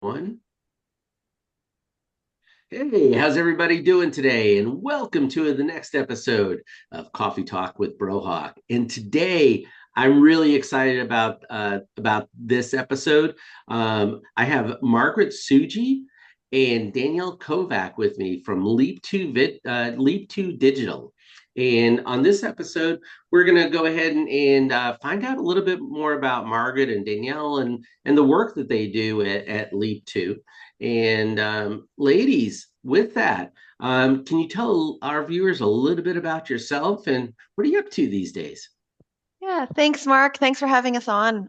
One. Hey, how's everybody doing today? And welcome to the next episode of Coffee Talk with Brohawk. And today, I'm really excited about this episode. I have Margaret Tsuji and Danielle Kovac with me from Leap2Digital. And on this episode, we're going to go ahead and find out a little bit more about Margaret and Danielle and the work that they do at Leap2. And ladies, with that, can you tell our viewers a little bit about yourself and what are you up to these days? Yeah, thanks, Mark. Thanks for having us on.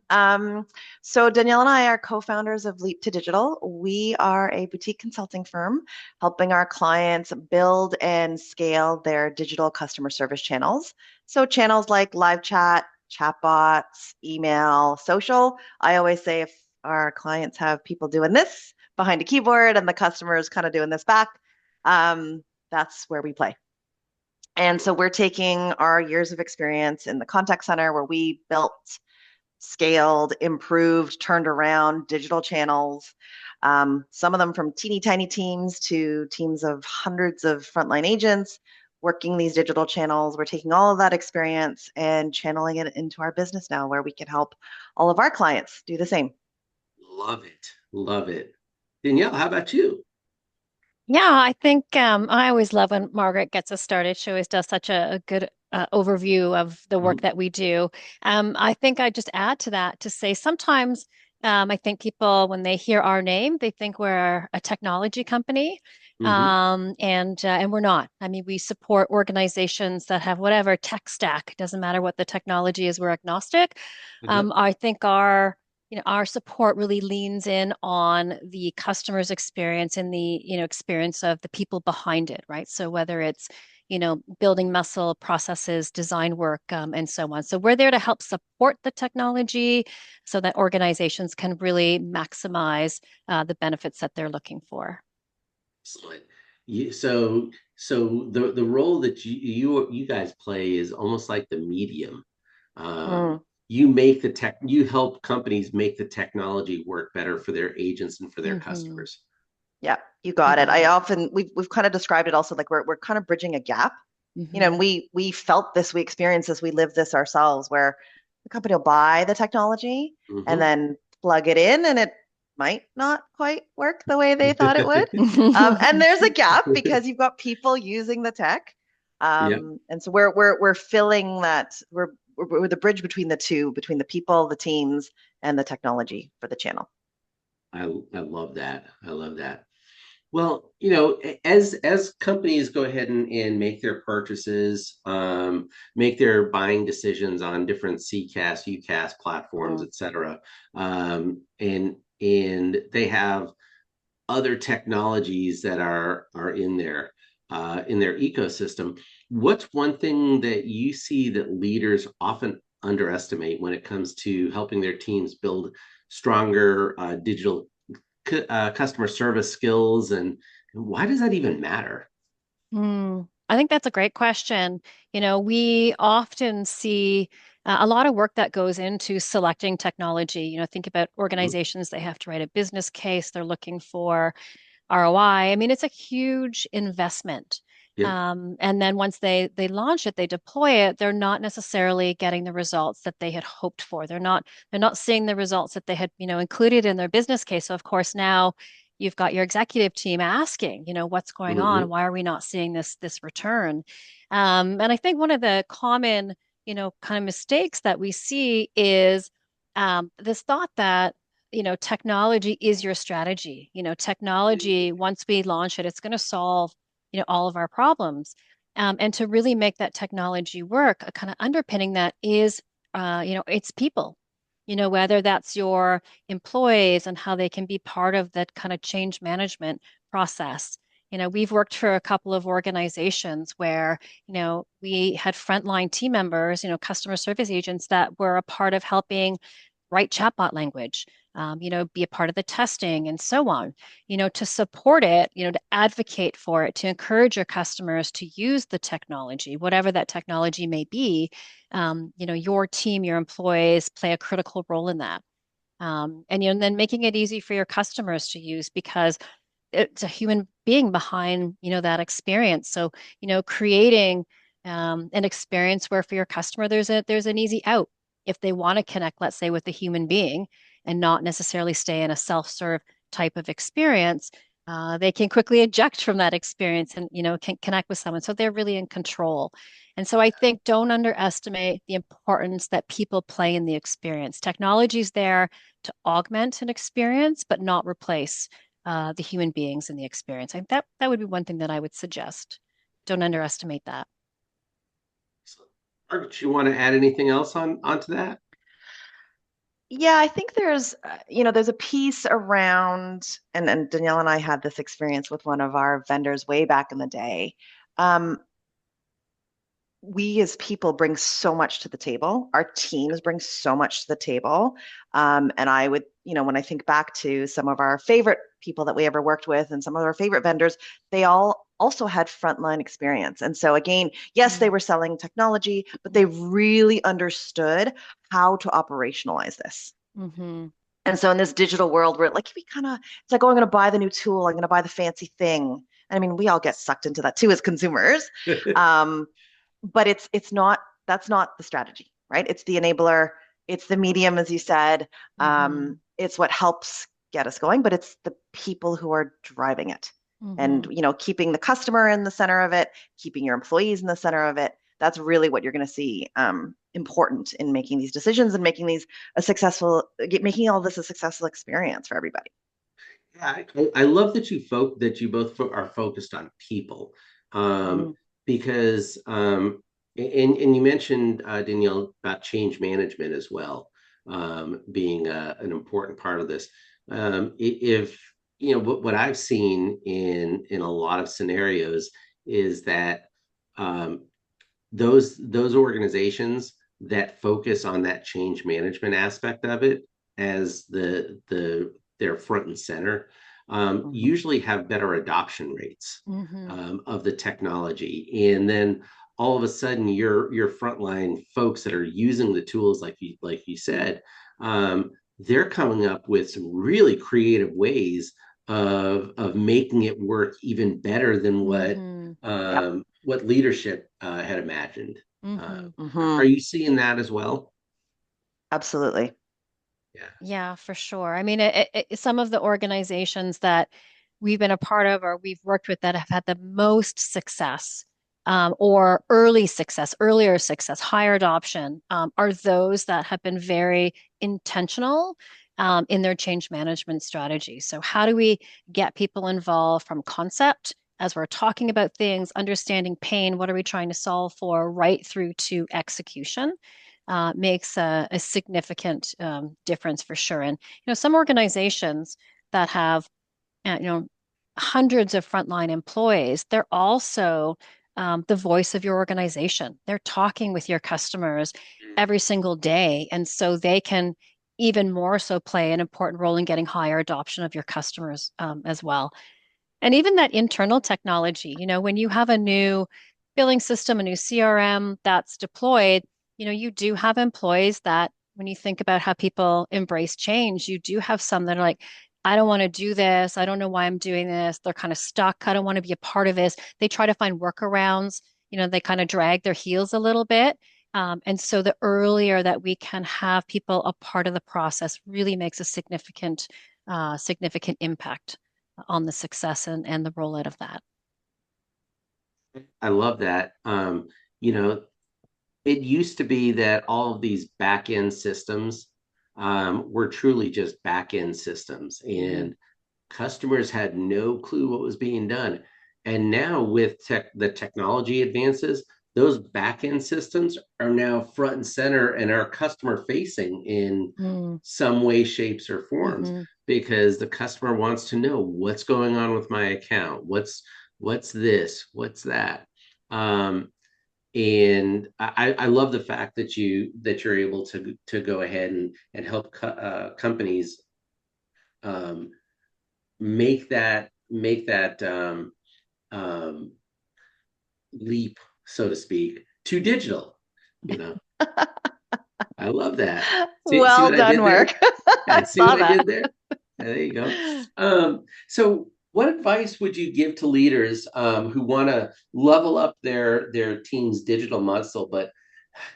So Danielle and I are co-founders of Leap2Digital. We are a boutique consulting firm helping our clients build and scale their digital customer service channels. So channels like live chat, chatbots, email, social. I always say if our clients have people doing this behind a keyboard and the customer is kind of doing this back, that's where we play. And so we're taking our years of experience in the contact center where we built, scaled, improved, turned around digital channels, some of them from teeny tiny teams to teams of hundreds of frontline agents working these digital channels. We're taking all of that experience and channeling it into our business now where we can help all of our clients do the same. Love it. Love it. Danielle, how about you? Yeah, I think I always love when Margaret gets us started. She always does such a good overview of the work Mhm. that we do. I think I just add to that to say sometimes I think people, when they hear our name, they think we're a technology company, Mhm. and we're not. I mean, we support organizations that have whatever tech stack. It doesn't matter what the technology is. We're agnostic. Uh-huh. I think our support really leans in on the customer's experience and the experience of the people behind it, right? So whether it's building muscle processes, design work, and so on. So we're there to help support the technology so that organizations can really maximize the benefits that they're looking for. Excellent. So the role that you guys play is almost like the medium. Mm. You make the tech, you help companies make the technology work better for their agents and for their Hmm. customers. Yeah, you got it. I often we've kind of described it also like we're kind of bridging a gap, and Hmm. we felt this, we experienced this, we lived this ourselves, where the company will buy the technology and Hmm. then plug it in, and it might not quite work the way they thought it would. And there's a gap because you've got people using the tech, Yeah, and so we're filling that. We're the bridge between the two, between the people, the teams, and the technology for the channel. I love that. I love that. Well, as companies go ahead and make their purchases, make their buying decisions on different CCaaS, UCaaS platforms, Mm. et cetera, and they have other technologies that are in their ecosystem. What's one thing that you see that leaders often underestimate when it comes to helping their teams build stronger digital customer service skills, and why does that even matter? I think that's a great question. We often see a lot of work that goes into selecting technology. Think about Mhm. organizations, they have to write a business case, they're looking for ROI. I mean, it's a huge investment. Yeah. And then once they launch it, they deploy it, they're not necessarily getting the results that they had hoped for. They're not seeing the results that they had, included in their business case. So of course now you've got your executive team asking, what's going on? Hmm. Why are we not seeing this return? And I think one of the common, kind of mistakes that we see is this thought that technology is your strategy. Technology, once we launch it, it's going to solve, all of our problems. And to really make that technology work, a kind of underpinning that is, it's people. Whether that's your employees and how they can be part of that kind of change management process. We've worked for a couple of organizations where, we had frontline team members, customer service agents that were a part of helping write chatbot language, be a part of the testing and so on, to support it, to advocate for it, to encourage your customers to use the technology, whatever that technology may be. Your team, your employees play a critical role in that. And then making it easy for your customers to use because it's a human being behind, that experience. So, creating an experience where for your customer there's an easy out if they want to connect, let's say, with a human being and not necessarily stay in a self-serve type of experience. They can quickly eject from that experience and can connect with someone. So they're really in control. And so I think don't underestimate the importance that people play in the experience. Technology is there to augment an experience, but not replace the human beings in the experience. I think that would be one thing that I would suggest. Don't underestimate that. Margaret, do you want to add anything else onto that? Yeah, I think there's a piece around, and Danielle and I had this experience with one of our vendors way back in the day. Um, we as people bring so much to the table. Our teams bring so much to the table. And I would, when I think back to some of our favorite people that we ever worked with and some of our favorite vendors, they all also had frontline experience. And so again, yes, they were selling technology, but they really understood how to operationalize this. Mm-hmm. And so in this digital world where like it's like, oh, I'm going to buy the new tool, I'm going to buy the fancy thing. I mean, we all get sucked into that too as consumers. Um, but it's not that's not the strategy, right? It's the enabler, it's the medium, as you said. Mm-hmm. It's what helps get us going, but it's the people who are driving it. And Mm-hmm. keeping the customer in the center of it, keeping your employees in the center of it. That's really what you're going to see important in making these decisions and making all this a successful experience for everybody. Yeah, I love that that you both are focused on people, Mm, because and you mentioned Danielle about change management as well, being an important part of this. If what I've seen in a lot of scenarios is that um, those organizations that focus on that change management aspect of it as their front and center, mhm, usually have better adoption rates Mm-hmm. of the technology. And then all of a sudden, your frontline folks that are using the tools, like you said, they're coming up with some really creative ways of making it work even better than Mm-hmm. yep. what leadership had imagined. Uh, Mm-hmm. are Mhm, you seeing that as well? absolutely. Yeah. Yeah, for sure. I mean, some of the organizations that we've been a part of or we've worked with that have had the most success, or earlier success, higher adoption, are those that have been very intentional, in their change management strategy. So, how do we get people involved from concept as we're talking about things, understanding pain, what are we trying to solve for, right through to execution? Makes a significant difference for sure. And some organizations that have you know hundreds of frontline employees, they're also the voice of your organization. They're talking with your customers every single day, and so they can even more so play an important role in getting higher adoption of your customers as well. And even that internal technology, when you have a new billing system, a new CRM that's deployed, you do have employees that, when you think about how people embrace change, you do have some that are like, I don't want to do this. I don't know why I'm doing this. They're kind of stuck. I don't want to be a part of this. They try to find workarounds. They kind of drag their heels a little bit. And so the earlier that we can have people a part of the process really makes a significant impact on the success and the rollout of that. I love that. You know, it used to be that all of these back end systems were truly just back end systems, Mhm. and customers had no clue what was being done. And now, with the technology advances, those back end systems are now front and center and are customer facing in Mm, some way, shapes, or forms, hmm because the customer wants to know what's going on with my account, what's this, what's that. Um, and I love the fact that you're able to go ahead and help companies um, make that um, leap, so to speak, to digital. You know, I love that. See Well what I done, did there? Mark. Yeah, I see what saw I that. did there? Yeah, there you go. So what advice would you give to leaders who want to level up their team's digital muscle, but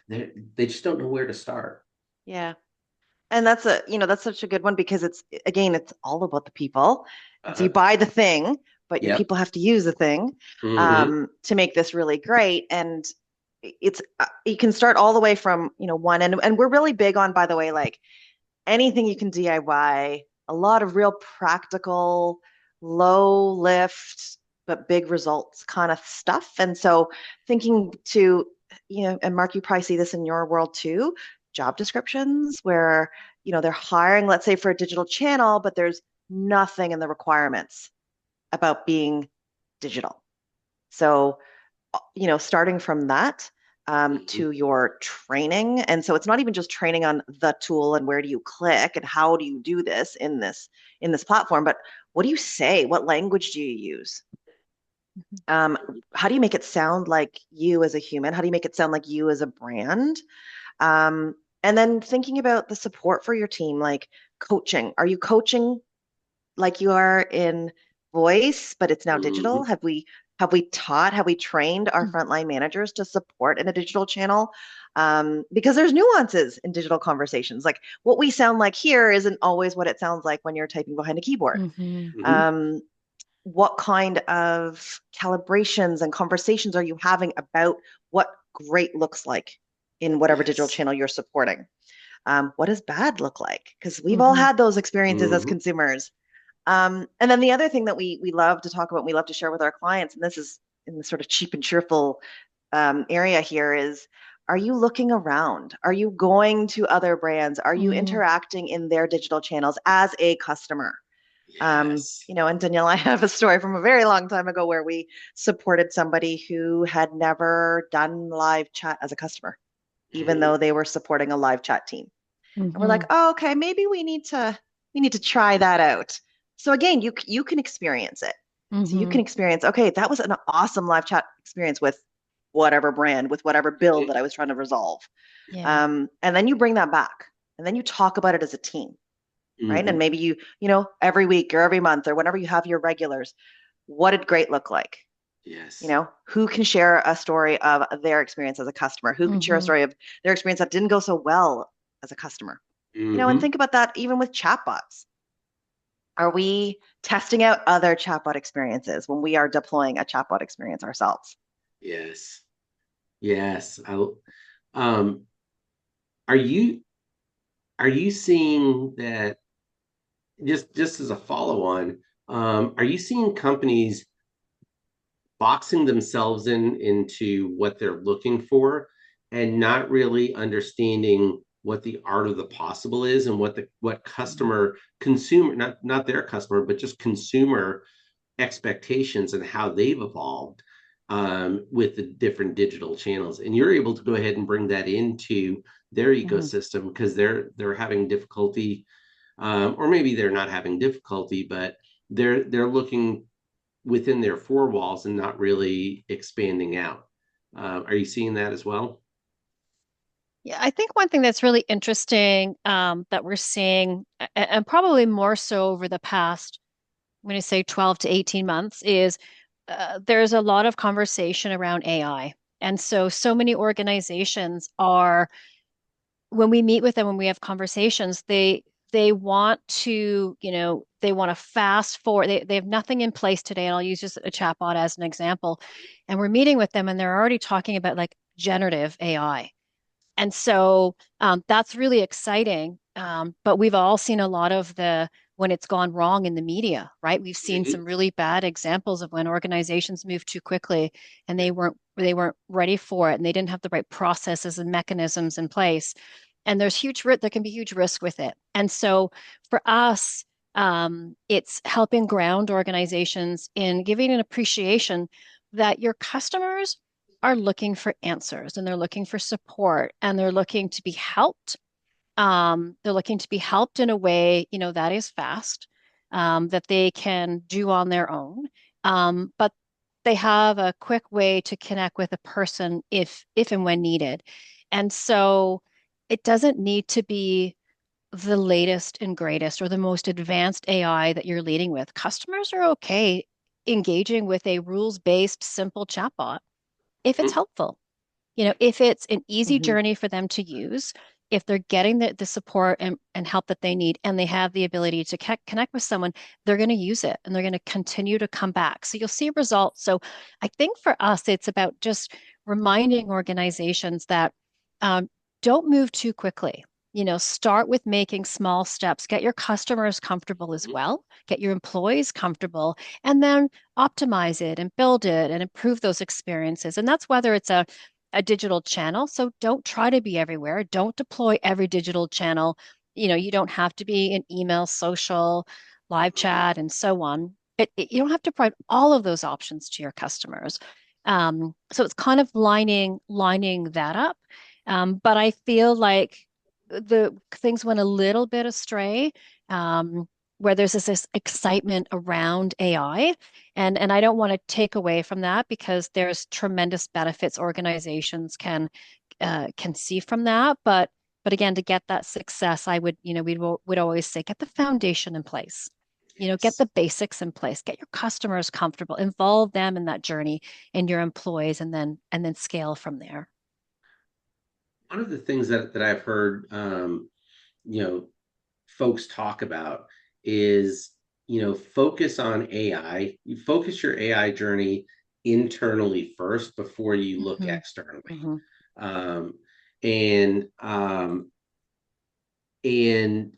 they just don't know where to start? Yeah. And that's that's such a good one because again, it's all about the people. And so you Uh-huh. buy the thing, but your Yep. people have to use the thing Hmm. to make this really great. And it's you can start all the way from, one and we're really big on, by the way, like anything you can DIY, a lot of real practical, low lift, but big results kind of stuff. And so thinking to, and Mark, you probably see this in your world too, job descriptions where, they're hiring, let's say for a digital channel, but there's nothing in the requirements about being digital. So starting from that to your training. And so it's not even just training on the tool and where do you click and how do you do this in this platform, but what do you say? What language do you use? Um, how do you make it sound like you as a human? How do you make it sound like you as a brand? Um, and then thinking about the support for your team, like coaching. Are you coaching like you are in voice, but it's now digital? Hmm. Have we trained our frontline managers to support in a digital channel? Because there's nuances in digital conversations. Like what we sound like here isn't always what it sounds like when you're typing behind a keyboard. Hmm. Hmm. Um, what kind of calibrations and conversations are you having about what great looks like in whatever digital Yes. channel you're supporting? What does bad look like? Because we've all Hmm. had those experiences as Hmm. consumers. And then the other thing that we love to talk about, and we love to share with our clients, and this is in the sort of cheap and cheerful area here is, are you looking around? Are you going to other brands? Are you Hmm. interacting in their digital channels as a customer? Yes. And Danielle, I have a story from a very long time ago where we supported somebody who had never done live chat as a customer, even Mhm. though they were supporting a live chat team. And we're like, Hmm. oh, okay, maybe we need to try that out. So again, you can experience it. So you Hmm. can experience, okay, that was an awesome live chat experience with whatever brand, with whatever bill that I was trying to resolve. Yeah. And then you bring that back, and then you talk about it as a team, right? And Mhm. maybe every week or every month or whenever you have your regulars, what did great look like? Yes. Who can share a story of their experience as a customer? Who can share a Hmm. story of their experience that didn't go so well as a customer? And Mhm. think about that even with chatbots. Are we testing out other chatbot experiences when we are deploying a chatbot experience ourselves? Yes. Yes. Um, are you seeing that just as a follow-on, are you seeing companies boxing themselves into what they're looking for and not really understanding what the art of the possible is and what customer consumer not their customer but just consumer expectations and how they've evolved with the different digital channels, and you're able to go ahead and bring that into their Hmm. ecosystem because they're having difficulty, or maybe they're not having difficulty, but they're looking within their four walls and not really expanding out. Are you seeing that as well? Yeah, I think one thing that's really interesting that we're seeing, and probably more so over the past, I'm going to say 12 to 18 months, is there's a lot of conversation around AI. And so many organizations are, when we meet with them, when we have conversations, they want to, they want to fast forward. They have nothing in place today, and I'll use just a chatbot as an example. And we're meeting with them, and they're already talking about like generative AI. And so that's really exciting. But we've all seen a lot of the when it's gone wrong in the media, right? We've seen Mm-hmm. some really bad examples of when organizations moved too quickly and they weren't ready for it and they didn't have the right processes and mechanisms in place. And there can be huge risk with it. And so for us, it's helping ground organizations in giving an appreciation that your customers are looking for answers and they're looking for support and they're looking to be helped. They're looking to be helped in a way, that is fast, that they can do on their own. But they have a quick way to connect with a person if and when needed. And so it doesn't need to be the latest and greatest or the most advanced AI that you're leading with. Customers are okay engaging with a rules-based, simple chatbot if it's Mhm. helpful. If it's an easy Mhm. journey for them to use, if they're getting the support and help that they need, and they have the ability to connect with someone, they're going to use it and they're going to continue to come back. So you'll see results. So I think for us, it's about just reminding organizations that um, don't move too quickly. Start with making small steps, get your customers comfortable as Mhm. well, get your employees comfortable, and then optimize it and build it and improve those experiences. And that's whether it's a digital channel. So don't try to be everywhere. Don't deploy every digital channel. You don't have to be in email, social, live Mhm. chat, and so on. You don't have to provide all of those options to your customers. So it's kind of lining that up. But I feel like the things went a little bit astray, where there's this excitement around AI. And I don't want to take away from that because there's tremendous benefits organizations can see from that. But again, to get that success, I would, would always say get the foundation in place. Get Yes. the basics in place, get your customers comfortable, involve them in that journey and your employees, and then scale from there. One of the things that I've heard, you know, folks talk about is, focus on AI. You focus your AI journey internally first before you look Hmm. externally. Hmm. Um, and and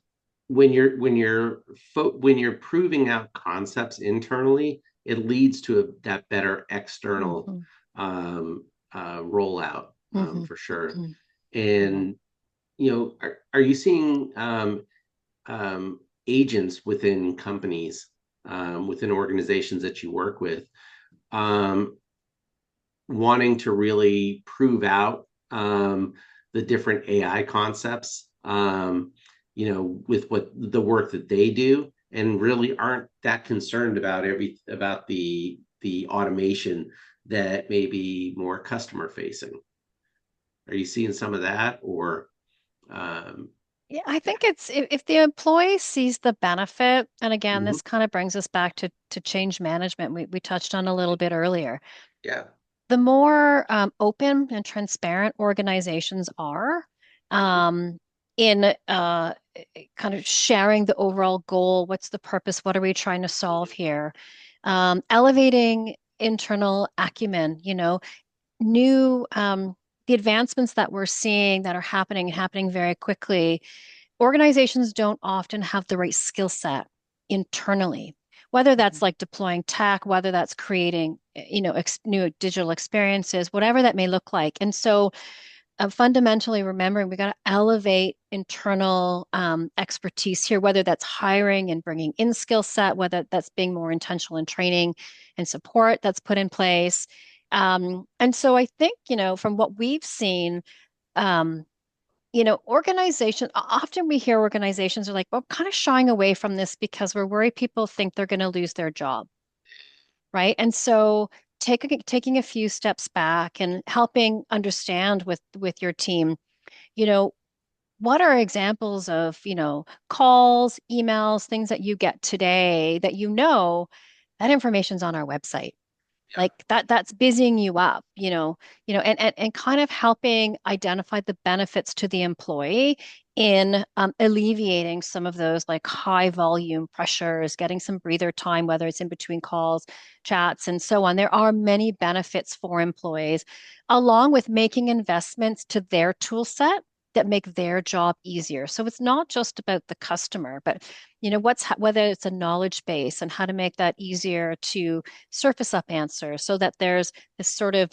when you're proving out concepts internally, it leads to that better external Hmm. um, rollout, Hmm. for sure. Hmm. And are you seeing um, agents within companies, within organizations that you work with, um, wanting to really prove out the different AI concepts, with what the work that they do, and really aren't that concerned about the automation that may be more customer facing. Are you seeing some of that, or um, Yeah, I yeah? think it's if the employee sees the benefit, and again, Mhm. this kind of brings us back to change management we touched on a little bit earlier. Yeah. The more open and transparent organizations are Mhm. um, in kind of sharing the overall goal, what's the purpose, what are we trying to solve here, elevating internal acumen, new the advancements that we're seeing that are happening very quickly. Organizations don't often have the right skill set internally, whether that's like deploying tech, whether that's creating, new digital experiences, whatever that may look like. And so, fundamentally remembering we got to elevate internal expertise here, whether that's hiring and bringing in skill set, whether that's being more intentional in training and support that's put in place. And so I think, from what we've seen, um, organizations, often we hear organizations are like, well, kind of shying away from this because we're worried people think they're going to lose their job, right? And so taking a few steps back and helping understand with your team, you know, what are examples of, calls, emails, things that you get today that that information's on our website, Yeah. like that's busying you up, and kind of helping identify the benefits to the employee in alleviating some of those like high volume pressures, getting some breather time, whether it's in between calls, chats, and so on. There are many benefits for employees, along with making investments to their tool set that make their job easier. So it's not just about the customer, but whether it's a knowledge base and how to make that easier to surface up answers so that there's this sort of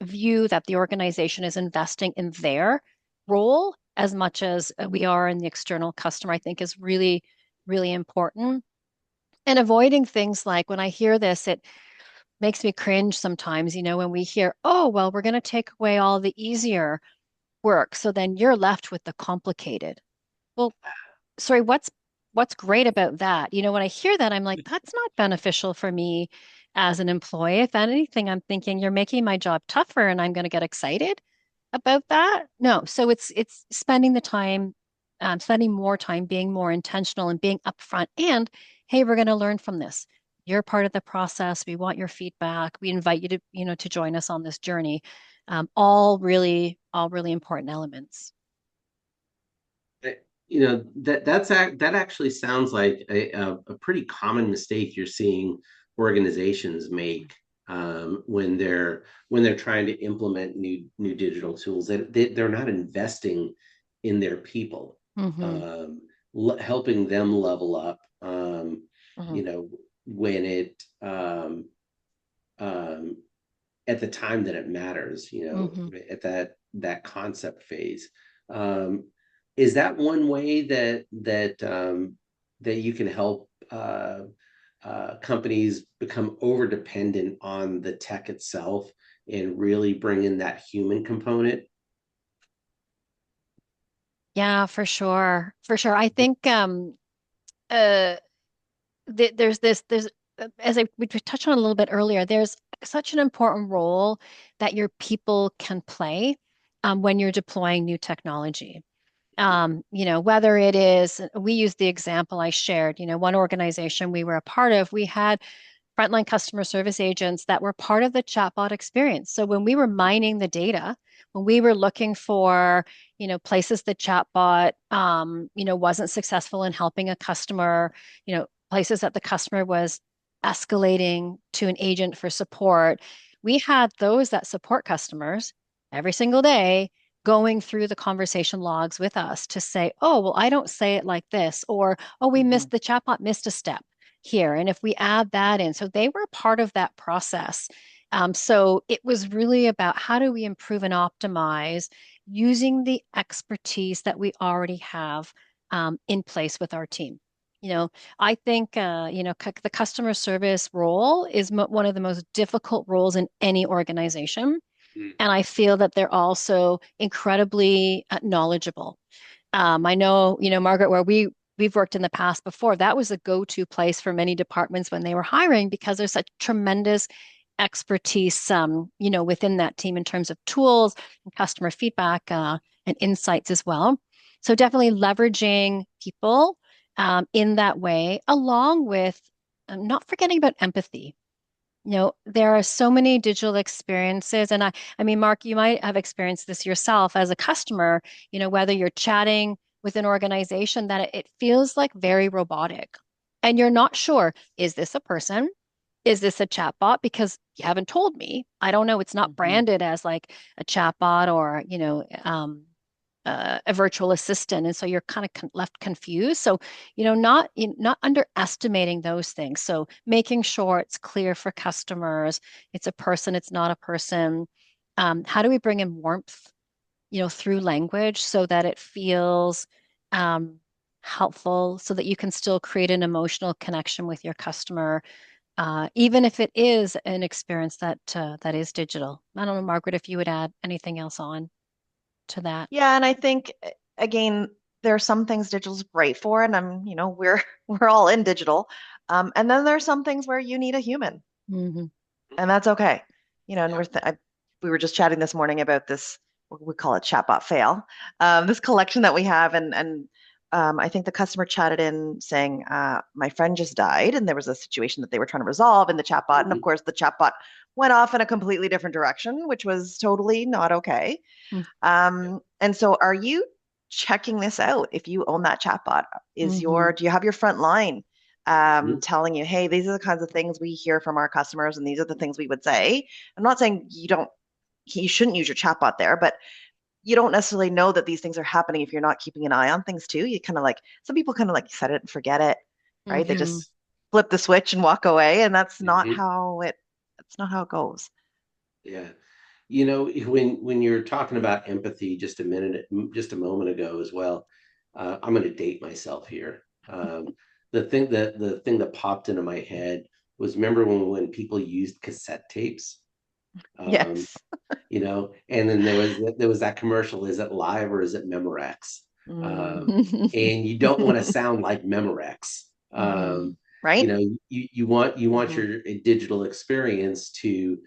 view that the organization is investing in their role as much as we are in the external customer, I think is really, really important. And avoiding things like when I hear this, it makes me cringe sometimes, when we hear, oh, well, we're going to take away all the easier work. So then you're left with the complicated. Well, sorry, what's great about that? When I hear that, I'm like, that's not beneficial for me as an employee. If anything, I'm thinking you're making my job tougher and I'm going to get excited. about that. No, so it's spending the time, spending more time being more intentional and being upfront. And hey, we're going to learn from this. You're part of the process. We want your feedback. We invite you to, to join us on this journey. All really important elements. That actually sounds like a pretty common mistake you're seeing organizations make when they're trying to implement new digital tools. They're not investing in their people, Hmm. helping them level up. Mhm. You know, when it um, at the time that it matters, Hmm. at that concept phase. Um, is that one way that you can help companies become over dependent on the tech itself and really bring in that human component? Yeah, for sure. For sure. I think uh there's as we touched on a little bit earlier, there's such an important role that your people can play when you're deploying new technology. Whether it is, we use the example I shared, one organization we were a part of, we had frontline customer service agents that were part of the chatbot experience. So when we were mining the data, when we were looking for, places the chatbot, wasn't successful in helping a customer, places that the customer was escalating to an agent for support, we had those that support customers every single day going through the conversation logs with us to say, oh, well, I don't say it like this, or, oh, we missed Mhm. the chatbot missed a step here. And if we add that in, so they were part of that process. So it was really about how do we improve and optimize using the expertise that we already have in place with our team. You know, I think the customer service role is one of the most difficult roles in any organization, and I feel that they're also incredibly knowledgeable. I know, Margaret, where we've worked in the past before, that was a go-to place for many departments when they were hiring because there's such tremendous expertise, within that team in terms of tools and customer feedback and insights as well. So definitely leveraging people in that way, along with not forgetting about empathy. There are so many digital experiences, and I mean, Mark, you might have experienced this yourself as a customer, whether you're chatting with an organization that it feels like very robotic, and you're not sure, is this a person? Is this a chatbot? Because you haven't told me. I don't know. It's not Mhm. branded as like a chatbot or, a virtual assistant, and so you're kind of left confused. So, not underestimating those things. So making sure it's clear for customers, it's a person, it's not a person. How do we bring in warmth, through language so that it feels um, helpful, so that you can still create an emotional connection with your customer, even if it is an experience that is digital. I don't know, Margaret, if you would add anything else on to that. Yeah, and I think again, there are some things digital's great for, and we're we're all in digital. And then there are some things where you need a human, Hmm. and that's okay. And Yeah. we were just chatting this morning about this, what we call it chatbot fail, this collection that we have, and I think the customer chatted in saying, my friend just died, and there was a situation that they were trying to resolve in the chatbot, and of Mhm. course the chatbot went off in a completely different direction, which was totally not okay. And so are you checking this out if you own that chatbot? Hmm. Do you have your front line Mhm. telling you, hey, these are the kinds of things we hear from our customers and these are the things we would say? I'm not saying you shouldn't use your chatbot there, but you don't necessarily know that these things are happening if you're not keeping an eye on things too. You kind of like some people kind of like set it and forget it, right? They Hmm. just flip the switch and walk away, and Mhm. that's not how it goes. Yeah. When you're talking about empathy just a moment ago as well, I'm going to date myself here. The thing that popped into my head was, remember when people used cassette tapes, um, Yes. and then there was that commercial, is it live or is it Memorex? Mm, Um, and you don't want to sound like Memorex. hmm. Right? You want Hmm. your digital experience to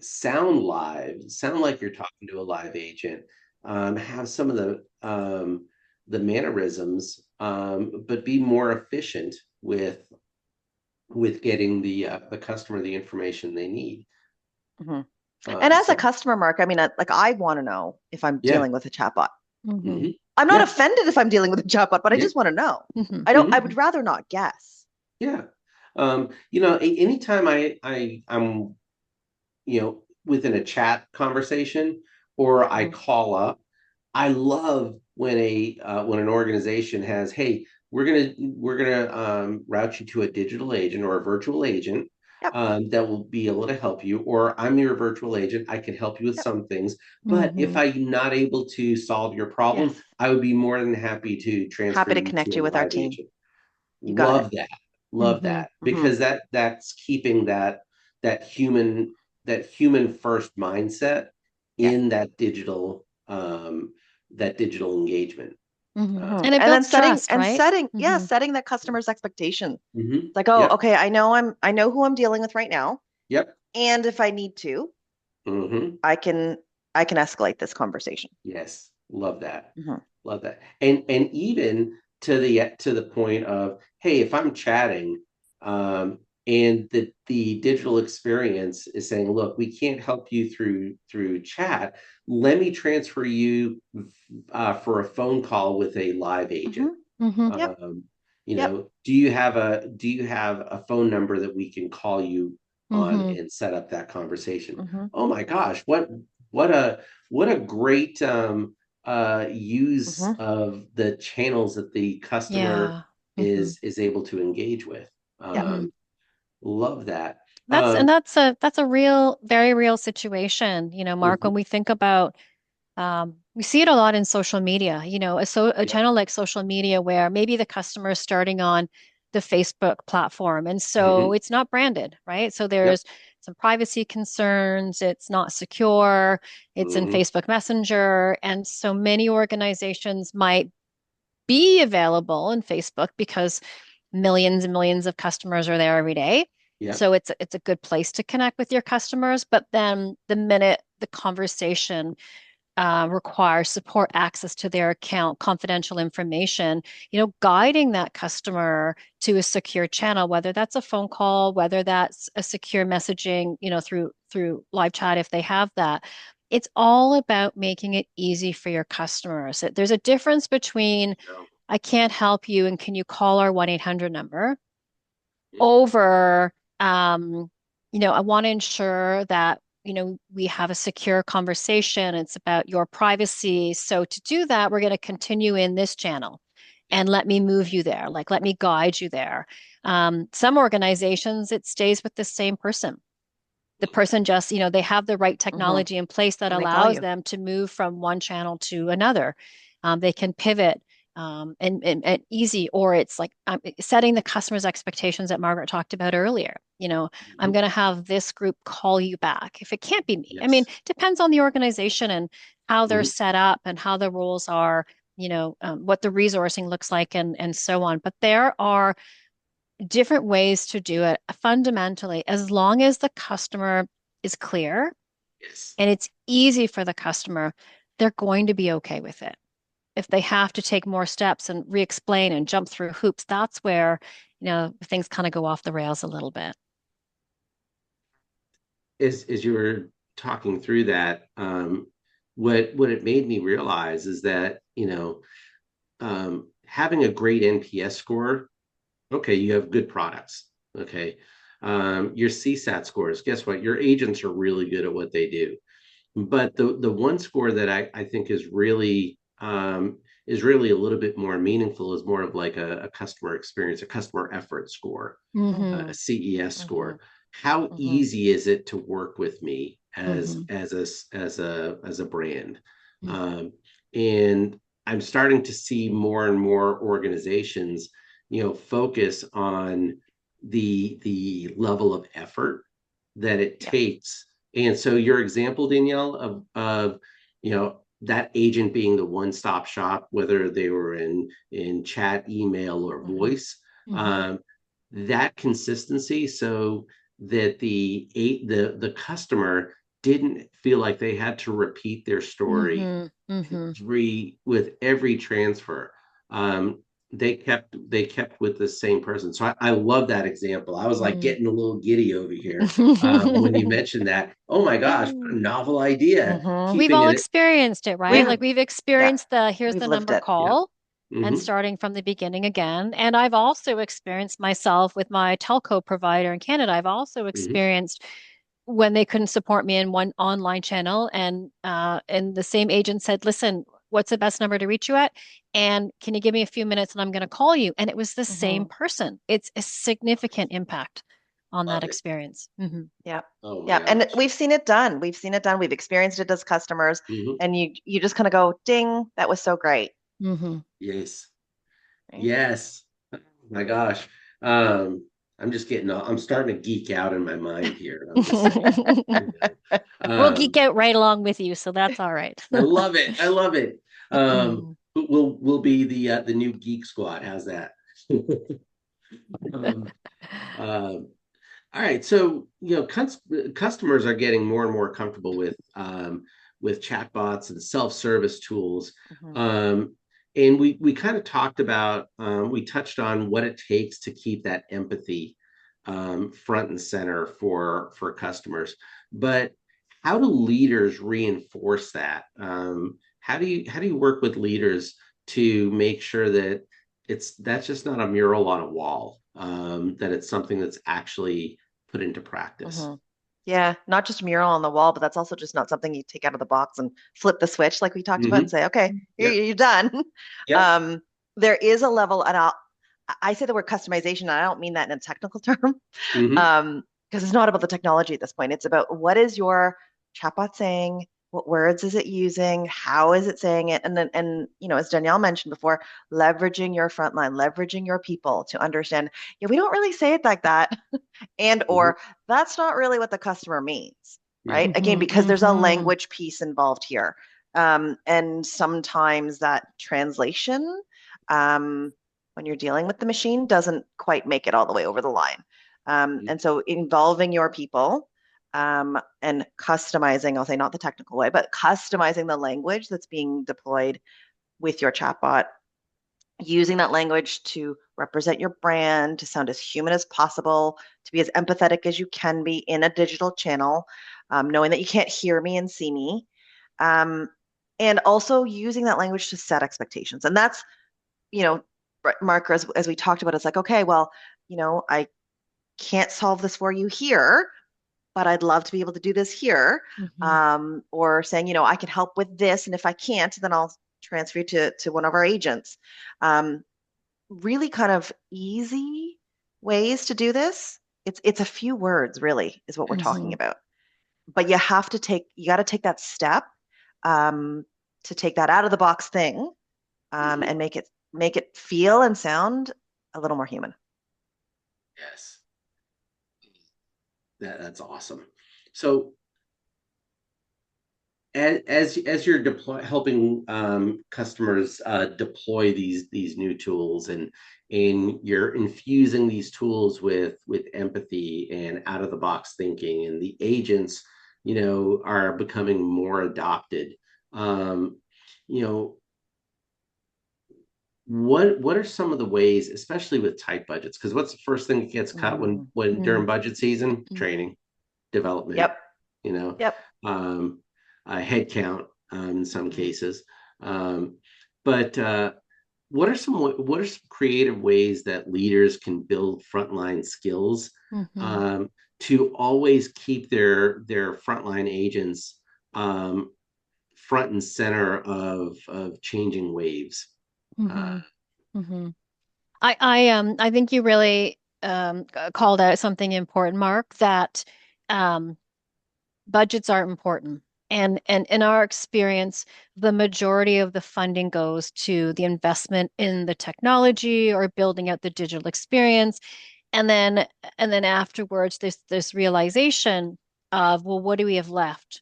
sound live, sound like you're talking to a live agent, have some of the mannerisms, but be more efficient with getting the customer the information they need. Mhm. And as a So customer, Mark, I mean, like I want to know if I'm yeah, dealing with a chatbot. Hmm. hmm I'm not yeah, offended if I'm dealing with a chatbot, but I yeah, just want to know. Hmm. I hmm would rather not guess. yeah. Anytime I'm within a chat conversation or I Mhm. call up, I love when an organization has, hey, we're gonna route you to a digital agent or a virtual agent Yep. that will be able to help you, or I'm your virtual agent. I can help you with Yep. some things, but if Hmm. I'm not able to solve your problem, Yes. I would be more than happy to transfer Happy to you to connect a you with our live team. agent. You got it. Love that. Love Hmm. that Hmm. because that's keeping that human that human first mindset Yeah. in that digital engagement. Hmm. Hmm. And it And then builds trust, right? Hmm. setting that customer's expectation. Mm-hmm. Like, oh, Yep. okay, I know who I'm dealing with right now, Yep. and if I need to, Mm-hmm. I can I can escalate this conversation. Yes. Love that. Hmm. Love that. And even to the point of, hey, if I'm chatting, and the digital experience is saying, look, we can't help you through chat. Let me transfer you for a phone call with a live agent. Hmm. Hmm. Yep. Um, Yep. do you have a phone number that we can call you on Hmm. and set up that conversation? Hmm. Oh my gosh, what a what a great use Hmm. of the channels that the customer Yeah. Hmm. is able to engage with. Yeah. Hmm. Love that. That's Um, and that's a real, very real situation, Mark, mhm, when we think about we see it a lot in social media, a yep. channel like social media where maybe the customer is starting on the Facebook platform. And so Mhm, it's not branded, right? So yep. there's some privacy concerns. It's not secure. It's in Mhm, Facebook Messenger. And so many organizations might be available in Facebook because millions and millions of customers are there every day. yep. So it's a good place to connect with your customers. But then the minute the conversation require support access to their account, confidential information, guiding that customer to a secure channel, whether that's a phone call, whether that's a secure messaging, through live chat if they have that. It's all about making it easy for your customers. There's a difference between No. I can't help you and can you call our 1-800 number Mhm, over, I want to ensure that, we have a secure conversation. It's about your privacy. So to do that, we're going to continue in this channel yep. and let me move you there. Like, let me guide you there. Some organizations, it stays with the same person. The person just, they have the right Hmm. technology in place that And they call allows you. them to move from one channel to another. They can pivot and easy, or it's like setting the customer's expectations that Margaret talked about earlier. I'm Mhm, going to have this group call you back. If it can't be me, I mean, yes. depends on the organization and how they're Mhm, set up and how the roles are, what the resourcing looks like and so on. But there are different ways to do it fundamentally, as long as the customer is clear yes. and it's easy for the customer, they're going to be okay with it. If they have to take more steps and re-explain and jump through hoops, that's where, things kind of go off the rails a little bit. As you were talking through that, what it made me realize is that, having a great NPS score, okay, you have good products. Okay. Your CSAT scores, guess what? Your agents are really good at what they do. But the one score that I think is really a little bit more meaningful is more of like a customer experience, a customer effort score, Hmm. a CES Hmm. score. How Hmm. easy is it to work with me as Hmm. a brand? Um, and I'm starting to see more and more organizations, focus on the level of effort that it Yeah. takes. And so your example, Danielle, of that agent being the one-stop shop, whether they were in chat, email, or Hmm. voice, Hmm. um, that consistency, so that the customer didn't feel like they had to repeat their story Mm-hmm. Mm-hmm. with every transfer. Um, they kept with the same person. So I love that example. I was like Mm. getting a little giddy over here when you mentioned that. Oh my gosh, what a novel idea! Hmm. We've Keeping all it. experienced it, right? We've, Like we've yeah, experienced the here's we've the lived number it. Yeah. call and Hmm. starting from the beginning again. And I've also experienced myself with my telco provider in Canada. I've also Hmm. experienced when they couldn't support me in one online channel and the same agent said, "Listen, what's the best number to reach you at? And can you give me a few minutes and I'm going to call you?" And it was the same Hmm. person. It's a significant impact on that Love it. experience. Hmm. Yeah. Oh my Yeah. And gosh. we've seen it done. We've seen it done. We've experienced it as customers. Hmm. And you just kind of go, ding, that was so great. Hmm. Yes. Right? Yes. Oh my gosh. Um, I'm starting to geek out in my mind here. I'm just saying. You know. We'll geek out right along with you, so that's all right. I love it. I love it. Mm. We'll be the new geek squad. How's that? um, uh, all right. So, customers are getting more and more comfortable with chatbots and self-service tools. Hmm. Um, and we kind of talked about, we touched on what it takes to keep that empathy front and center for customers. But how do leaders reinforce that? How do you work with leaders to make sure that that's just not a mural on a wall, that it's something that's actually put into practice? Hmm. Yeah. Not just a mural on the wall, but that's also just not something you take out of the box and flip the switch like we talked about and Hmm. say, okay, here Yep. you're done. Yep. Um, there is a level, and I say the word customization, and I don't mean that in a technical term, Hmm. because it's not about the technology at this point. It's about what is your chatbot saying? What words is it using? How is it saying it? And then, as Danielle mentioned before, leveraging your frontline, leveraging your people to understand, yeah, we don't really say it like that. And Hmm. or that's not really what the customer means, Yeah. right? Again, Hmm. because there's a Hmm. language piece involved here. And sometimes that translation, when you're dealing with the machine, doesn't quite make it all the way over the line. Mhm. And so involving your people and customizing, I'll say not the technical way, but customizing the language that's being deployed with your chatbot, using that language to represent your brand, to sound as human as possible, to be as empathetic as you can be in a digital channel, knowing that you can't hear me and see me. Um, and also using that language to set expectations. And that's, you know, Mark, as we talked about, it's like, okay, well, I can't solve this for you here, but I'd love to be able to do this here. Hmm. Or saying, I can help with this. And if I can't, then I'll transfer you to one of our agents. Um, Really kind of easy ways to do this. It's a few words, really, is what we're talking Hmm. about. But you got to take that step um, to take that out of the box thing Mhm. and make it feel and sound a little more human. Yes, that's awesome. So as you're helping customers deploy these new tools, and you're infusing these tools with empathy and out of the box thinking, and the agents, are becoming more adopted. Um, you know, what are some of the ways, especially with tight budgets? Because what's the first thing that gets cut when Mm. when Hmm. during budget season? Training, development, Yep. you know, Yep. um, headcount in some cases. Um, but what are some creative ways that leaders can build frontline skills Hmm. um, to always keep their frontline agents um, front and center of changing waves? Uh, Hmm. Hmm. I think you really called out something important, Mark, that um, budgets are important. And in our experience, the majority of the funding goes to the investment in the technology or building out the digital experience. And then afterwards, this realization of, well, what do we have left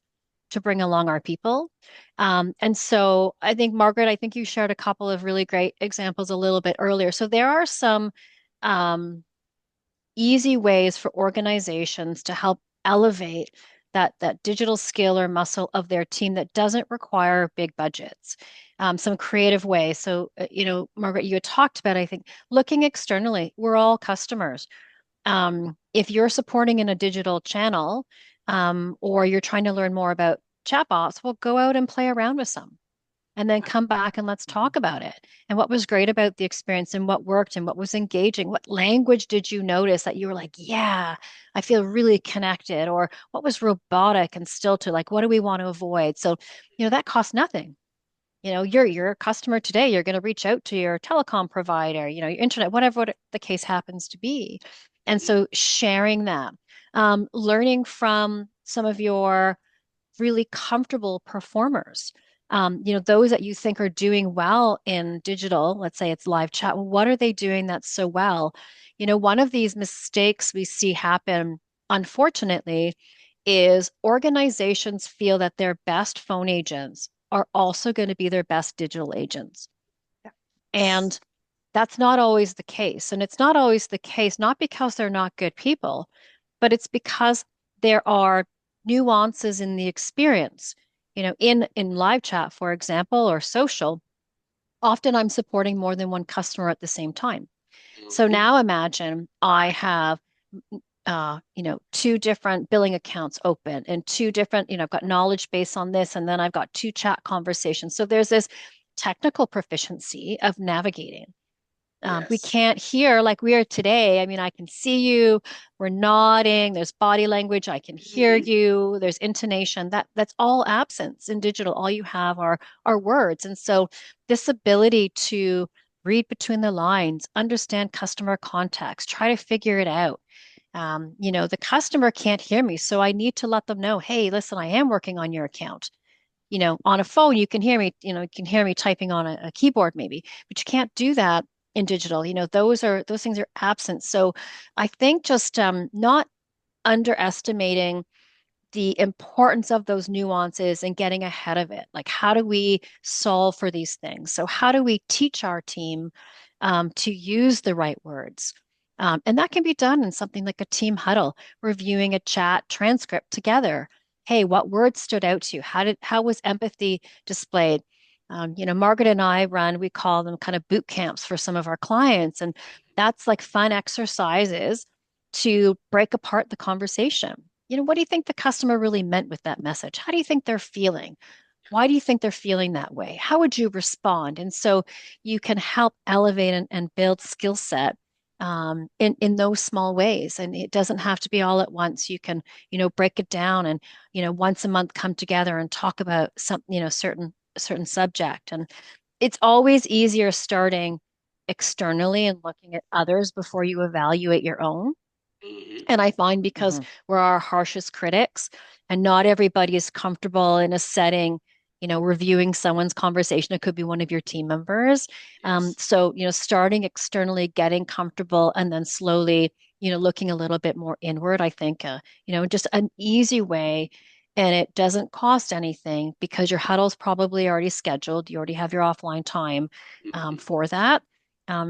to bring along our people? And so I think, Margaret, I think you shared a couple of really great examples a little bit earlier. So there are some um, easy ways for organizations to help elevate that digital skill or muscle of their team that doesn't require big budgets, some creative ways. So, Margaret, you had talked about, I think, looking externally. We're all customers. If you're supporting in a digital channel, or you're trying to learn more about chatbots, well, go out and play around with some and then come back and let's talk about it. And what was great about the experience and what worked and what was engaging? What language did you notice that you were like, yeah, I feel really connected? Or what was robotic and stilted? Like, what do we want to avoid? So, that costs nothing. You're a customer today, you're going to reach out to your telecom provider, your internet, whatever the case happens to be. And Mhm. so sharing that, learning from some of your really comfortable performers. Those that you think are doing well in digital, let's say it's live chat, well, what are they doing that's so well? One of these mistakes we see happen, unfortunately, is organizations feel that their best phone agents are also going to be their best digital agents. Yeah. And that's not always the case. And it's not always the case, not because they're not good people, but it's because there are nuances in the experience. In live chat, for example, or social, often I'm supporting more than one customer at the same time. So Mhm. now imagine I have two different billing accounts open and two different, I've got knowledge base on this, and then I've got two chat conversations. So there's this technical proficiency of navigating. We Yes. can't hear like we are today. I mean, I can see you, we're nodding, there's body language, I can hear Mhm. you, there's intonation. That's all absence in digital. All you have are words. And so this ability to read between the lines, understand customer context, try to figure it out. The customer can't hear me, so I need to let them know, hey, listen, I am working on your account. On a phone, you can hear me, you can hear me typing on a keyboard maybe, but you can't do that in digital. Those things are absent. So I think just not underestimating the importance of those nuances and getting ahead of it. Like, how do we solve for these things? So, how do we teach our team to use the right words? And that can be done in something like a team huddle, reviewing a chat transcript together. Hey, what words stood out to you? How was empathy displayed? Margaret and I we call them kind of boot camps for some of our clients. And that's like fun exercises to break apart the conversation. What do you think the customer really meant with that message? How do you think they're feeling? Why do you think they're feeling that way? How would you respond? And so you can help elevate and build skill set in those small ways. And it doesn't have to be all at once. You can, break it down and, once a month come together and talk about some, certain subject. And it's always easier starting externally and looking at others before you evaluate your own. Mhm. And I find because Mhm. we're our harshest critics and not everybody is comfortable in a setting, reviewing someone's conversation. It could be one of your team members. Yes. So, starting externally, getting comfortable, and then slowly, looking a little bit more inward, I think, just an easy way. And it doesn't cost anything because your huddle's probably already scheduled. You already have your offline time Mhm. for that.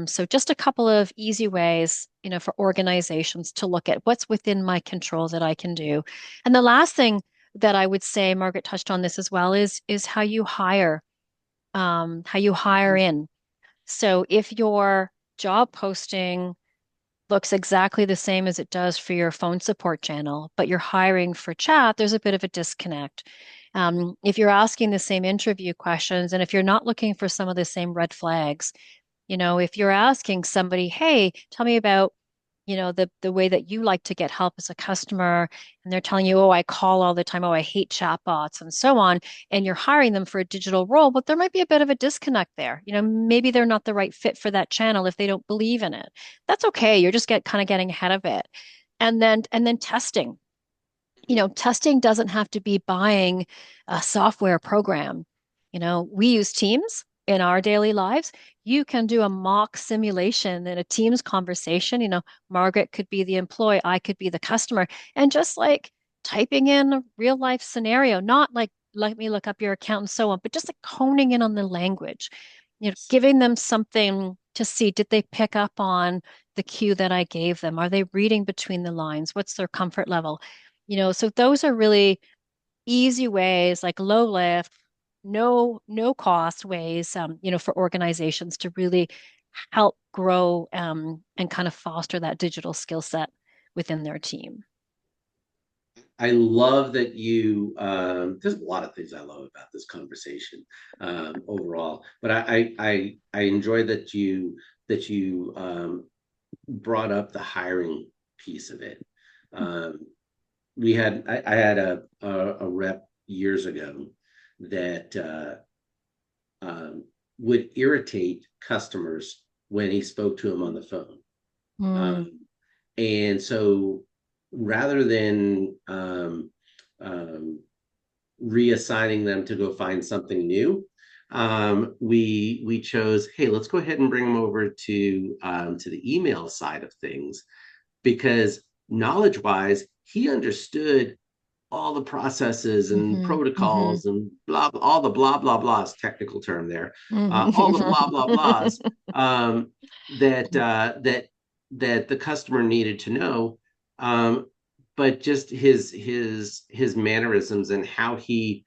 So just a couple of easy ways, for organizations to look at what's within my control that I can do. And the last thing that I would say, Margaret touched on this as well, is how you hire Mhm. in. So if your job posting looks exactly the same as it does for your phone support channel, but you're hiring for chat, there's a bit of a disconnect. If you're asking the same interview questions and if you're not looking for some of the same red flags, if you're asking somebody, hey, tell me about, the way that you like to get help as a customer, and they're telling you, oh, I call all the time, oh, I hate chatbots and so on, and you're hiring them for a digital role, but there might be a bit of a disconnect there. Maybe they're not the right fit for that channel if they don't believe in it. That's okay. You're just kind of getting ahead of it. And then testing. Testing doesn't have to be buying a software program. We use Teams in our daily lives. You can do a mock simulation in a Teams conversation. Margaret could be the employee, I could be the customer, and just like typing in a real life scenario, not like let me look up your account and so on, but just like honing in on the language, giving them something to see. Did they pick up on the cue that I gave them? Are they reading between the lines? What's their comfort level? So those are really easy ways, like low lift, no cost ways, for organizations to really help grow and kind of foster that digital skill set within their team. I love that you. There's a lot of things I love about this conversation overall, but I enjoy that you brought up the hiring piece of it. Um, I had a rep years ago that would irritate customers when he spoke to them on the phone. Mm, Um, and so rather than reassigning them to go find something new, we chose, hey, let's go ahead and bring them over to the email side of things, because knowledge wise, he understood all the processes and hmm hmm protocols and all the blah blah blahs, technical term there, all the blah blah hmm blahs um, that that the customer needed to know, um, but just his mannerisms and how he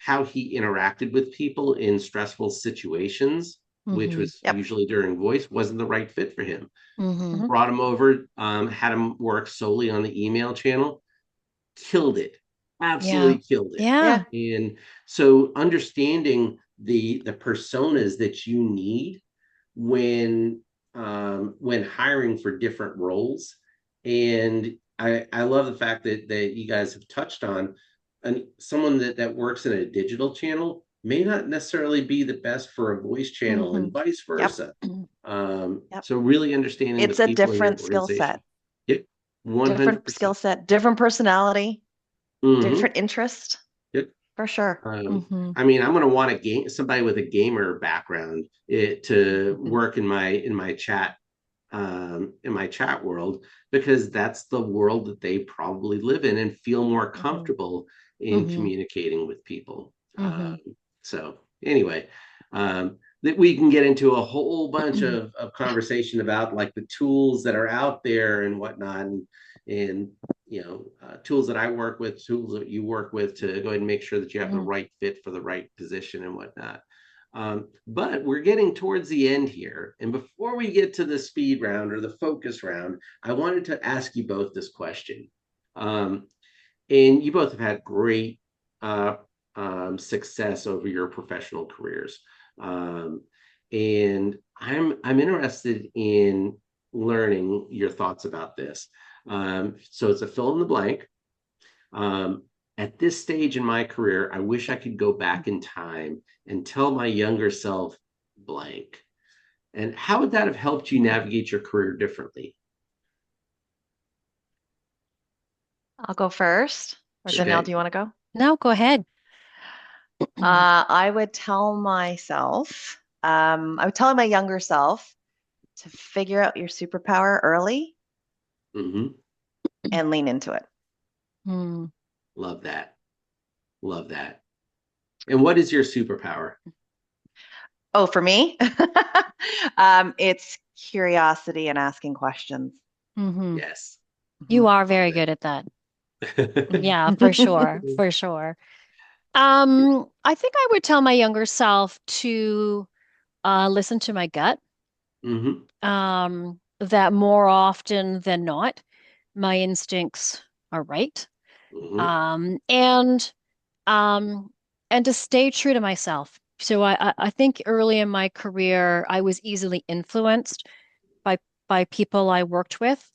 interacted with people in stressful situations, which hmm was Yep. usually during voice, wasn't the right fit for him. hmm Mhm. Brought him over, had him work solely on the email channel, killed it, Yeah. absolutely killed it. Yeah. Yeah. And so understanding the personas that you need when hiring for different roles. And I love the fact that you guys have touched on, and someone that works in a digital channel may not necessarily be the best for a voice channel, hmm and vice Yep. versa. Yep. So really understanding the It's a people in your different skill organization. set, Yep, different skill 100%. set, different personality, Mm-hmm. different interest, Yep. for sure. hmm I mean, I'm going to want a game somebody with a gamer background to work in my chat world, because that's the world that they probably live in and feel more Hmm. comfortable in hmm communicating with people. hmm So anyway, that we can get into a whole bunch of conversation about like the tools that are out there and whatnot, and tools that I work with, tools that you work with, to go ahead and make sure that you have the hmm right fit for the right position and whatnot. But we're getting towards the end here. And before we get to the speed round or the focus round, I wanted to ask you both this question. Um, and you both have had great uh, success over your professional careers. Um, and I'm interested in learning your thoughts about this. So it's a fill in the blank. Um, at this stage in my career, I wish I could go back in time and tell my younger self blank. And how would that have helped you navigate your career differently? I'll go first. Or Danielle, Okay. do you want to go? No, go ahead. I would tell myself, I would tell my younger self to figure out your superpower early Mm-hmm. and lean into it. Mm. Love that. Love that. And what is your superpower? Oh, for me, it's curiosity and asking questions. hmm Yes. You Mhm. are Love very good at that. it. Yeah, for sure, for sure. I think I would tell my younger self to listen to my gut. Mm-hmm. That more often than not, my instincts are right. Mm-hmm. Um, and um, and to stay true to myself. So I think early in my career, I was easily influenced by people I worked with,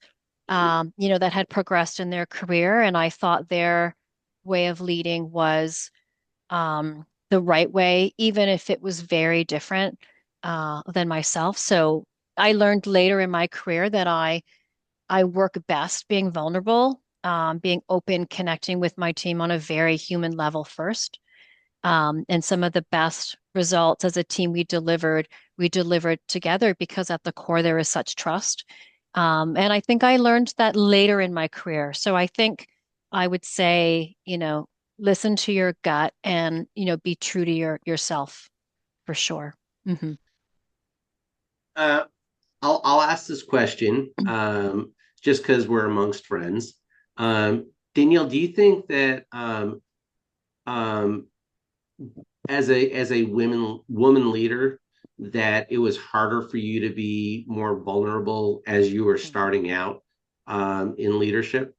that had progressed in their career, and I thought their way of leading was the right way, even if it was very different than myself. So I learned later in my career that I work best being vulnerable, being open, connecting with my team on a very human level first. And some of the best results as a team we delivered together because at the core there is such trust. And I think I learned that later in my career. So I think I would say, listen to your gut and, be true to yourself for sure. hmm Uh, I'll ask this question just because we're amongst friends. Danielle, do you think that um, as a woman leader, that it was harder for you to be more vulnerable as you were Mhm. starting out in leadership?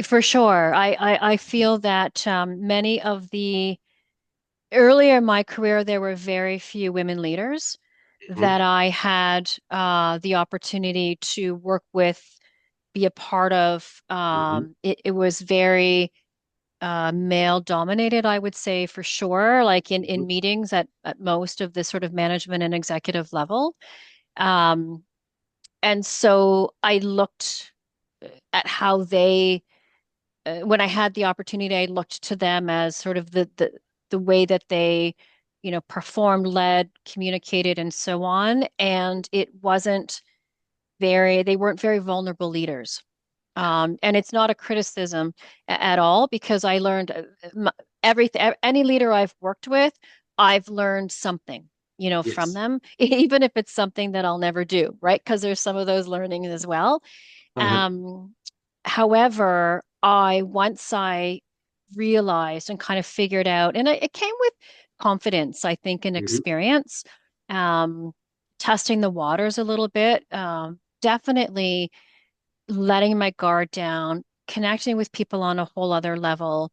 For sure. I feel that many of the earlier in my career, there were very few women leaders Mhm, that I had the opportunity to work with, be a part of. mhm, It was very male dominated, I would say for sure, like in mhm. meetings at most of the sort of management and executive level. Um, and so I looked at how they when I had the opportunity, I looked to them as sort of the way that they, performed, led, communicated, and so on. And it wasn't they weren't very vulnerable leaders. And it's not a criticism at all because I learned everything, any leader I've worked with, I've learned something, from Yes. them, even if it's something that I'll never do, right? Because there's some of those learnings as well. Uh-huh. Um, However, once I realized and kind of figured out, and it came with confidence, I think, and Mhm. experience, um, testing the waters a little bit, definitely letting my guard down, connecting with people on a whole other level,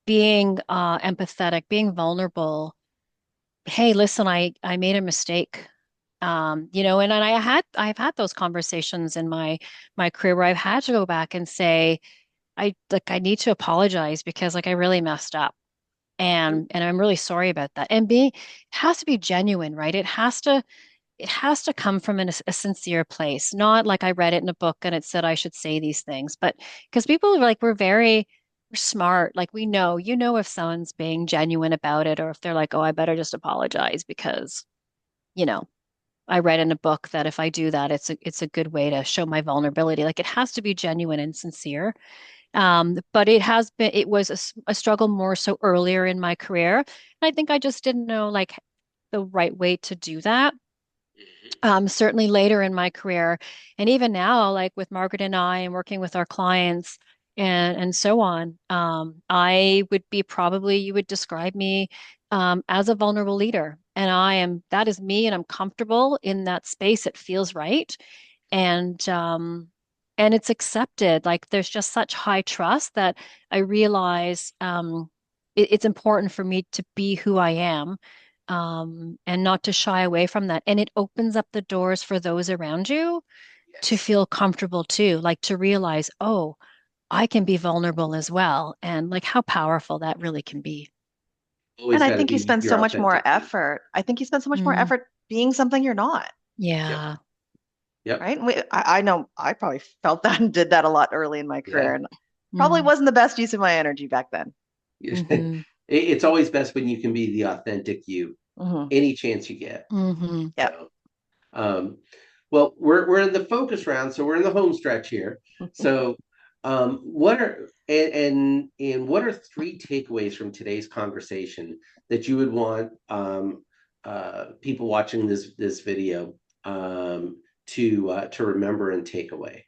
being empathetic, being vulnerable. Hey, listen, I made a mistake. And I've had those conversations in my career where I've had to go back and say, I need to apologize because like I really messed up. And I'm really sorry about that. And being it has to be genuine, right? It has to come from a sincere place, not like I read it in a book and it said I should say these things, but because people are like we're smart, like we know, if someone's being genuine about it, or if they're like, oh, I better just apologize because, you know, I read in a book that if I do that, it's a good way to show my vulnerability. Like it has to be genuine and sincere. But it was a struggle more so earlier in my career. And I think I just didn't know like the right way to do that. Certainly later in my career, and even now, like with Margaret and I, and working with our clients and so on, I would be probably you would describe me as a vulnerable leader, and that is me, and I'm comfortable in that space. It feels right, and it's accepted. Like there's just such high trust that I realize it's important for me to be who I am, and not to shy away from that. And it opens up the doors for those around you to Yes. feel comfortable too, like to realize, oh, I can be vulnerable as well, and like how powerful that really can be. And Always I got to think you be spend so your much more authentic you. effort. I think you spend so much more Mm, effort being something you're not, Yep. yeah. Yep. right? I know I probably felt that and did that a lot early in my career, Yeah. and probably Mm, wasn't the best use of my energy back then. hmm It's always best when you can be the authentic you, Hmm. any chance you get. Yep. So, um, well, we're in the focus round, so we're in the home stretch here. So, what are and what are three takeaways from today's conversation that you would want people watching this video to remember and take away?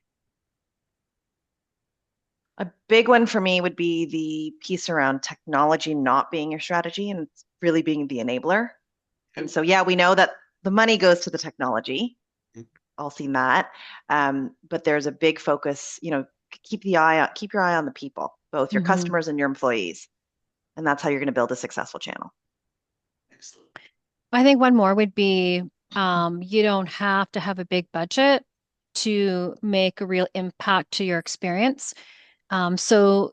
A big one for me would be the piece around technology not being your strategy and really being the enabler. And Okay. so, yeah, we know that the money goes to the technology. All seen that. But there's a big focus, keep your eye on the people, both your hmm customers and your employees. And that's how you're going to build a successful channel. Excellent. I think one more would be you don't have to have a big budget to make a real impact to your experience. So,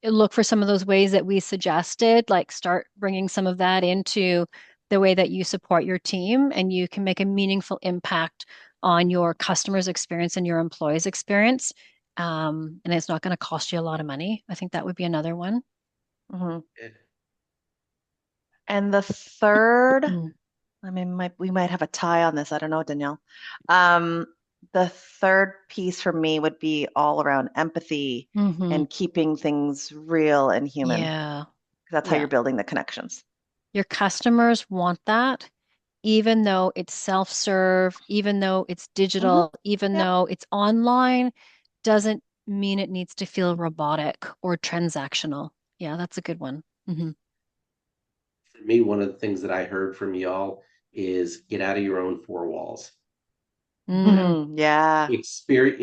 look for some of those ways that we suggested, like start bringing some of that into the way that you support your team, and you can make a meaningful impact on your customers' experience and your employees' experience. And it's not going to cost you a lot of money. I think that would be another one. Hmm. And the third, Mm. I mean, we might have a tie on this. I don't know, Danielle. Um, the third piece for me would be all around empathy hmm and keeping things real and human. Yeah. That's how Yeah. you're building the connections. Your customers want that, even though it's self-serve, even though it's Hmm. digital, even Yep. though it's online, doesn't mean it needs to feel robotic or transactional. Yeah, that's a good one. Hmm. For me, one of the things that I heard from y'all is get out of your own four walls. You know, Mm, Yeah, big one.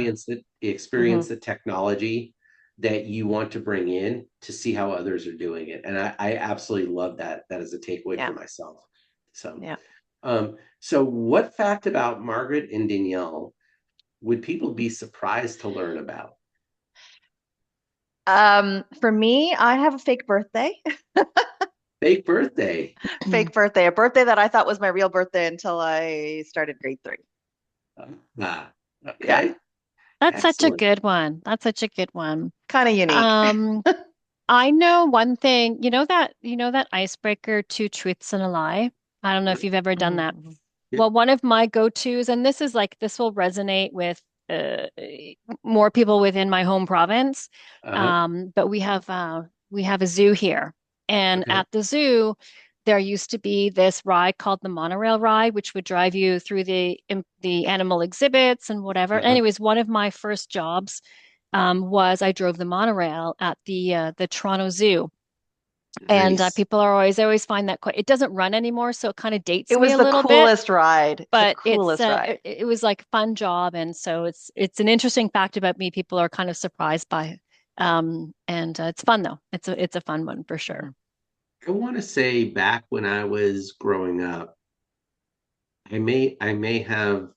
experience Hmm. the technology that you want to bring in to see how others are doing it. And I absolutely love that. That is a takeaway Yeah, for myself. So, yeah. so what fact about Margaret and Danielle would people be surprised to learn about? For me, I have a fake birthday. Fake birthday. Fake birthday, a birthday that I thought was my real birthday until I started grade three. Ah, Yeah, okay. that's such a Excellent. good one. That's such a good one. kind of unique. Um, I know one thing, you know that icebreaker, two truths and a lie. I don't know if Yep. you've ever done that. Mhm. Yep. Well, one of my go-tos, and this is like this will resonate with uh, more people within my home province. Uh-huh. But we have a zoo here, and Okay. at the zoo, there used to be this ride called the monorail ride, which would drive you through the animal exhibits and whatever. Uh-huh. Anyways, one of my first jobs was I drove the monorail at the Toronto Zoo. And Nice. people are always, I always find that quite, it doesn't run anymore, so it kind of dates It me was a the little bit, coolest ride. The but coolest ride. it was like a fun job. And so it's an interesting fact about me. People are kind of surprised by. And it's fun though. It's a fun one for sure. Mhm. I want to say back when I was growing up, I may have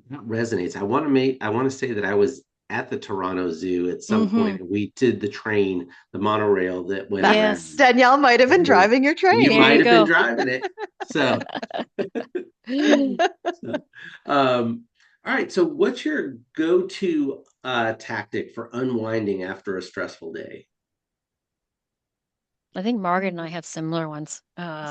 that resonates. I want to say that I was at the Toronto Zoo at some Hmm. point and we did the train, the monorail that went That Yes. around. Danielle might have been So driving your you train. There might you have been go. driving it. So, so, all right. So what's your go-to tactic for unwinding after a stressful day? I think Margaret and I have similar ones.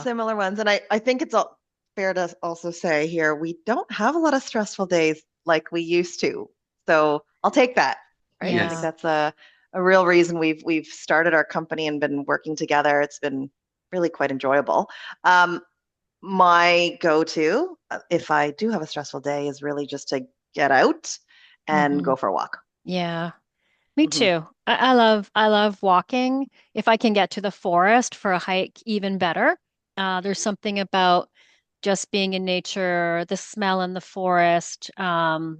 Similar ones. And I think it's all fair to also say here, we don't have a lot of stressful days like we used to. So I'll take that, right? I think Yeah. Yes. that's a real reason we've started our company and been working together. It's been really quite enjoyable. Um, my go-to, if I do have a stressful day, is really just to get out and Hmm. go for a walk. Yeah. Me Hmm. too. I love walking. If I can get to the forest for a hike, even better. There's something about just being in nature, the smell in the forest, how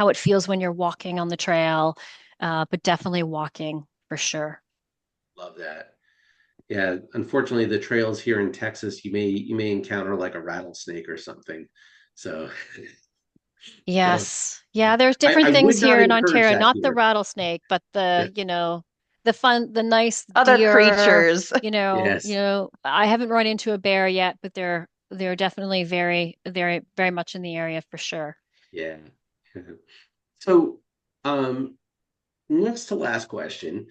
it feels when you're walking on the trail, but definitely walking for sure. Love that. Yeah, unfortunately, the trails here in Texas, you may encounter like a rattlesnake or something. So, so Yes. Yeah, there's I different things would not here in encourage Ontario, that not the here. rattlesnake, but Yeah. the nice Other deer, creatures. Yes. I haven't run into a bear yet, but they're definitely very, very much in the area for sure. Yeah. So, next to last question.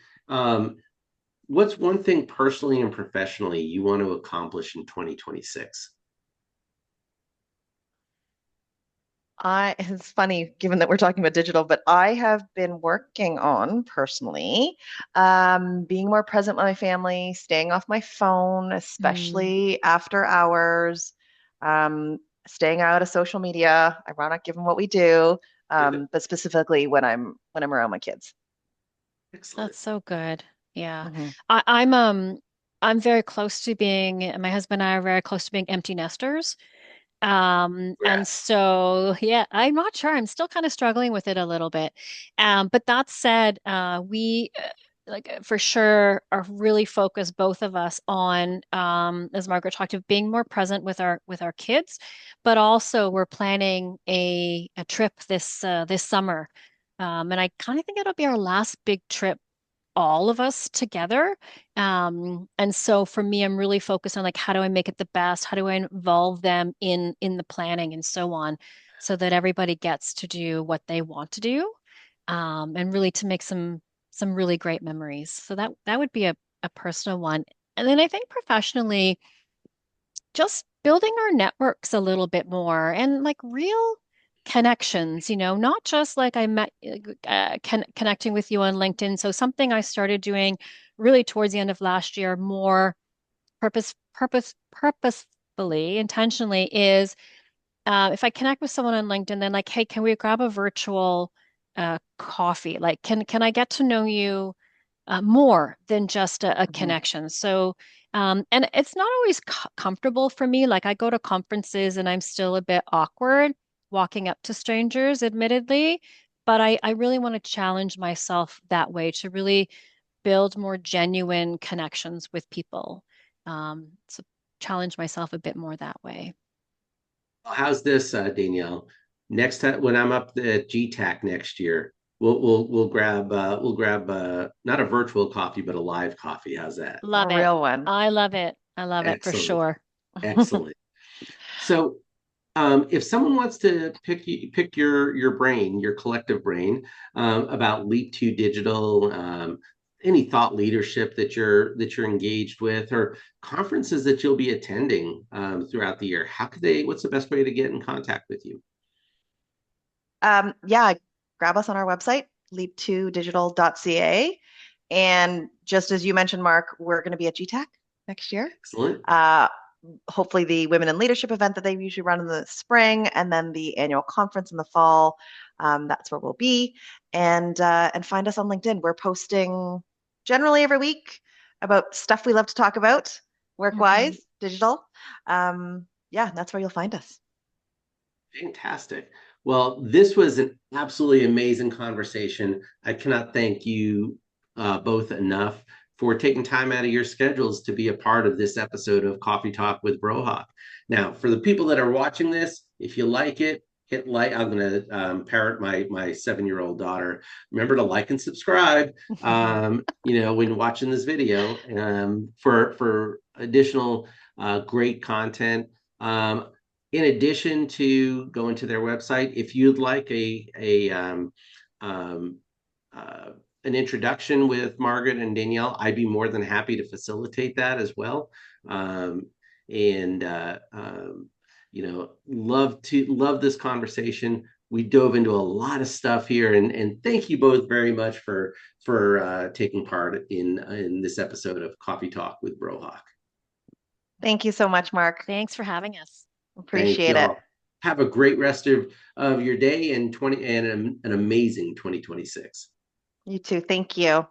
What's one thing personally and professionally you want to accomplish in 2026? It's funny given that we're talking about digital, but I have been working on personally being more present with my family, staying off my phone, Mm, especially after hours, um, staying out of social media, ironic given what we do, but specifically when I'm around my kids. Excellent. that's so good. Yeah. Hmm. I'm very close to being, my husband and I are very close to being empty nesters. And Congrats. so, yeah, I'm not sure. I'm still kind of struggling with it a little bit. But that said, we for sure are really focused, both of us, on, as Margaret talked about, being more present with our kids, but also we're planning a trip this summer. And I kind of think it'll be our last big trip all of us together. And so for me, I'm really focused on like how do I make it the best? How do I involve them in the planning and so on, so that everybody gets to do what they want to do, and really to make some really great memories. So that would be a personal one. And then I think professionally, just building our networks a little bit more and like real connections, not just like I met connecting with you on LinkedIn. So something I started doing really towards the end of last year, more purposefully, intentionally, is if I connect with someone on LinkedIn, then like, hey, can we grab a virtual coffee? Like, can I get to know you more than just a Mhm. connection? So, and it's not always comfortable for me. Like, I go to conferences and I'm still a bit awkward walking up to strangers, admittedly, but I really want to challenge myself that way to really build more genuine connections with people. So challenge myself a bit more that way. How's this, Danielle? Next time when I'm up at GTAC next year, we'll grab not a virtual coffee, but a live coffee. How's that? A Love it. real one. I love it. I love it for Excellent, sure. excellent. So, if someone wants to pick your brain, your collective brain, about Leap2Digital, any thought leadership that you're engaged with, or conferences that you'll be attending throughout the year, how could they? What's the best way to get in contact with you? Yeah, grab us on our website, leap2digital.ca. And just as you mentioned, Mark, we're going to be at GTAC next year. Excellent. Uh, Hopefully the Women in Leadership event that they usually run in the spring, and then the annual conference in the fall. That's where we'll be. And find us on LinkedIn. We're posting generally every week about stuff we love to talk about, Mhm. work-wise, digital. Yeah, that's where you'll find us. Fantastic. Well, this was an absolutely amazing conversation. I cannot thank you both enough for taking time out of your schedules to be a part of this episode of Coffee Talk with Brohawk. Now, for the people that are watching this, if you like it, hit like. I'm going to parrot my 7-year-old daughter. Remember to like and subscribe. When watching this video, for additional great content. In addition to going to their website, if you'd like um, uh, an introduction with Margaret and Danielle, I'd be more than happy to facilitate that as well. Um, and love this conversation. We dove into a lot of stuff here, and thank you both very much for taking part in this episode of Coffee Talk with Brohawk. Thank you so much, Mark. Thanks for having us. Thank Appreciate you it. all. Have a great rest of your day and an amazing 2026. You too. Thank you.